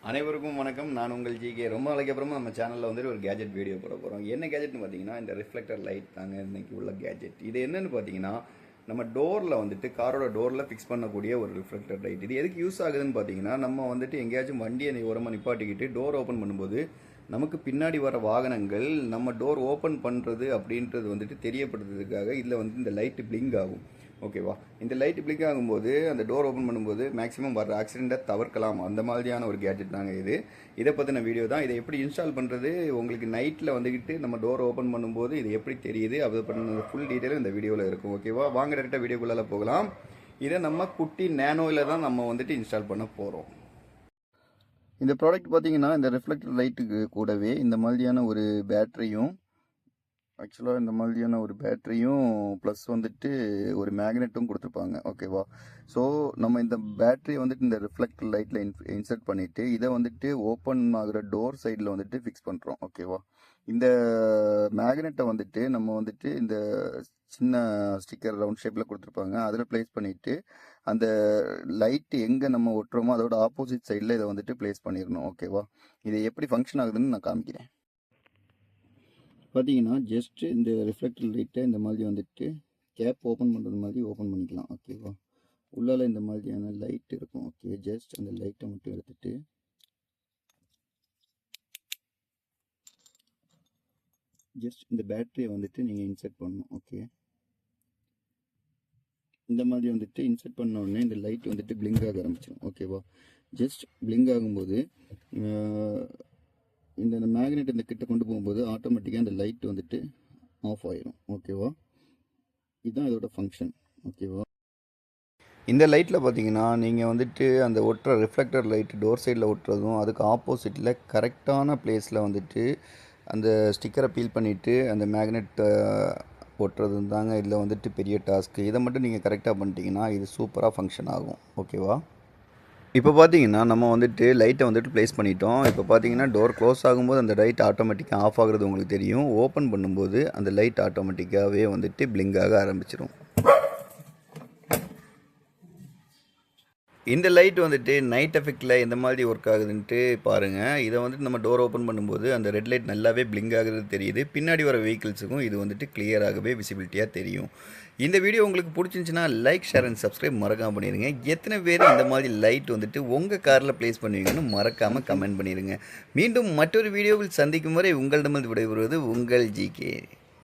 அனைவருக்கும் வணக்கம். நான் உங்கள் ஜிகே. ரொம்ப நாளைக்கு அப்புறமா நம்ம சேனலில் வந்துட்டு ஒரு கேஜெட் வீடியோ போட போகிறோம். என்ன கேஜெட்னு பார்த்தீங்கன்னா, இந்த ரிஃப்ளெக்டர் லைட் தாங்க இன்றைக்கி உள்ள கேஜெட். இது என்னென்னு பார்த்தீங்கன்னா, நம்ம டோரில் வந்துட்டு காரோட டோரில் ஃபிக்ஸ் பண்ணக்கூடிய ஒரு ரிஃப்ளெக்டர் லைட். இது எதுக்கு யூஸ் ஆகுதுன்னு பார்த்தீங்கன்னா, நம்ம வந்துட்டு எங்கேயாச்சும் வண்டியை ஓரமாக நிப்பாட்டிக்கிட்டு டோர் ஓப்பன் பண்ணும்போது நமக்கு பின்னாடி வர வாகனங்கள் நம்ம டோர் ஓப்பன் பண்ணுறது அப்படின்றது வந்துட்டு தெரியப்படுத்துறதுக்காக இதில் வந்து இந்த லைட்டு பிளிங்க் ஆகும். ஓகேவா? இந்த லைட் பிளிங்க் ஆகும்போது அந்த டோர் ஓப்பன் பண்ணும்போது மேக்ஸிமம் வர ஆக்சிடெண்ட்டை தவிர்க்கலாம். அந்த மாதிரியான ஒரு கேஜெட் தாங்க இது. இதை பற்றின வீடியோ தான். இதை எப்படி இன்ஸ்டால் பண்ணுறது, உங்களுக்கு நைட்டில் வந்துக்கிட்டு நம்ம டோர் ஓப்பன் பண்ணும்போது இது எப்படி தெரியுது, அதை பற்றின ஃபுல் டீட்டெயிலும் இந்த வீடியோவில் இருக்கும். ஓகேவா? வாங்க டேரெக்டாக வீடியோக்குள்ளே போகலாம். இதை நம்ம குட்டி நேனோவில் தான் நம்ம வந்துட்டு இன்ஸ்டால் பண்ண போகிறோம். இந்த ப்ராடக்ட் பார்த்தீங்கன்னா, இந்த ரிஃப்ளெக்டர் லைட்டுக்கு கூடவே இந்த மாதிரியான ஒரு பேட்டரியும், ஆக்சுவலாக இந்த மாதிரியான ஒரு பேட்டரியும் ப்ளஸ் வந்துட்டு ஒரு மேக்னெட்டும் கொடுத்துருப்பாங்க. ஓகேவா? ஸோ நம்ம இந்த பேட்டரியை வந்துட்டு இந்த ரிஃப்ளெக்டர் லைட்டில் இன்சர்ட் பண்ணிவிட்டு இதை வந்துட்டு ஓப்பன் ஆகிற டோர் சைடில் வந்துட்டு ஃபிக்ஸ் பண்ணுறோம். ஓகேவா? இந்த மேக்னெட்டை வந்துட்டு நம்ம வந்துட்டு இந்த சின்ன ஸ்டிக்கர் ரவுண்ட் ஷேப்பில் கொடுத்துருப்பாங்க, அதில் ப்ளேஸ் பண்ணிவிட்டு அந்த லைட்டு எங்கே நம்ம ஒட்டுறோமோ அதோட ஆப்போசிட் சைடில் இதை வந்துட்டு ப்ளேஸ் பண்ணிடணும். ஓகேவா? இது எப்படி ஃபங்க்ஷன் ஆகுதுன்னு நான் காமிக்கிறேன். பார்த்தீங்கன்னா ஜஸ்ட்டு இந்த ரிஃப்ளெக்டர் லைட்டை இந்த மாதிரி வந்துட்டு கேப் ஓப்பன் பண்ணுறது மாதிரி ஓப்பன் பண்ணிக்கலாம். ஓகேவா? உள்ளால் இந்த மாதிரியான லைட் இருக்கும். ஓகே, ஜஸ்ட் அந்த லைட்டை மட்டும் எடுத்துகிட்டு ஜஸ்ட் இந்த பேட்டரியை வந்துட்டு நீங்கள் இன்சர்ட் பண்ணணும். ஓகே, இந்த மாதிரி வந்துட்டு இன்சர்ட் பண்ண உடனே இந்த லைட் வந்துட்டு பிளிங்க் ஆக ஆரம்பிச்சிடும். ஓகேவா? ஜஸ்ட் பிளிங்க் ஆகும்போது இந்த மேக்னெட் இந்த கிட்ட கொண்டு போகும்போது ஆட்டோமேட்டிக்காக இந்த லைட் வந்துட்டு ஆஃப் ஆயிடும். ஓகேவா? இதுதான் இதோட ஃபங்க்ஷன். ஓகேவா? இந்த லைட்டில் பார்த்தீங்கன்னா நீங்கள் வந்துட்டு அந்த ஒட்டுற ரிஃப்ளெக்டர் லைட் டோர் சைடில் ஒட்டுறதும் அதுக்கு ஆப்போசிட்டில் கரெக்டான பிளேஸில் வந்துட்டு அந்த ஸ்டிக்கரை பீல் பண்ணிவிட்டு அந்த மேக்னெட்டை ஒட்டுறதும் தாங்க இதில் வந்துட்டு பெரிய டாஸ்க்கு. இதை மட்டும் நீங்கள் கரெக்டாக பண்ணிட்டீங்கன்னா இது சூப்பராக ஃபங்க்ஷன் ஆகும். ஓகேவா? இப்போ பார்த்தீங்கன்னா நம்ம வந்துட்டு லைட்டை வந்துட்டு ப்ளேஸ் பண்ணிட்டோம். இப்போ பார்த்தீங்கன்னா டோர் க்ளோஸ் ஆகும்போது அந்த லைட் ஆட்டோமேட்டிக்காக ஆஃப் ஆகுறது உங்களுக்கு தெரியும். ஓப்பன் பண்ணும்போது அந்த லைட் ஆட்டோமேட்டிக்காகவே வந்துட்டு பிளிங்க் ஆக ஆரம்பிச்சிடும். இந்த லைட் வந்துட்டு நைட் எஃபெக்டில் எந்த மாதிரி ஒர்க் ஆகுதுன்ட்டு பாருங்கள். இதை வந்துட்டு நம்ம டோர் ஓப்பன் பண்ணும்போது அந்த ரெட் லைட் நல்லாவே பிளிங்க் ஆகுறது தெரியுது. பின்னாடி வர வெஹிக்கிள்ஸுக்கும் இது வந்துட்டு கிளியராகவே விசிபிலிட்டியாக தெரியும். இந்த வீடியோ உங்களுக்கு பிடிச்சிருந்துச்சுன்னா லைக், ஷேர் அண்ட் சப்ஸ்கிரைப் மறக்காமல் பண்ணிடுங்க. எத்தனை பேர் இந்த மாதிரி லைட் வந்துட்டு உங்கள் காரில் ப்ளேஸ் பண்ணுவீங்கன்னு மறக்காமல் கமெண்ட் பண்ணிடுங்க. மீண்டும் மற்றொரு வீடியோவில் சந்திக்கும் வரை உங்களிடமிருந்து விடைபெறுவது உங்கள் ஜிகே.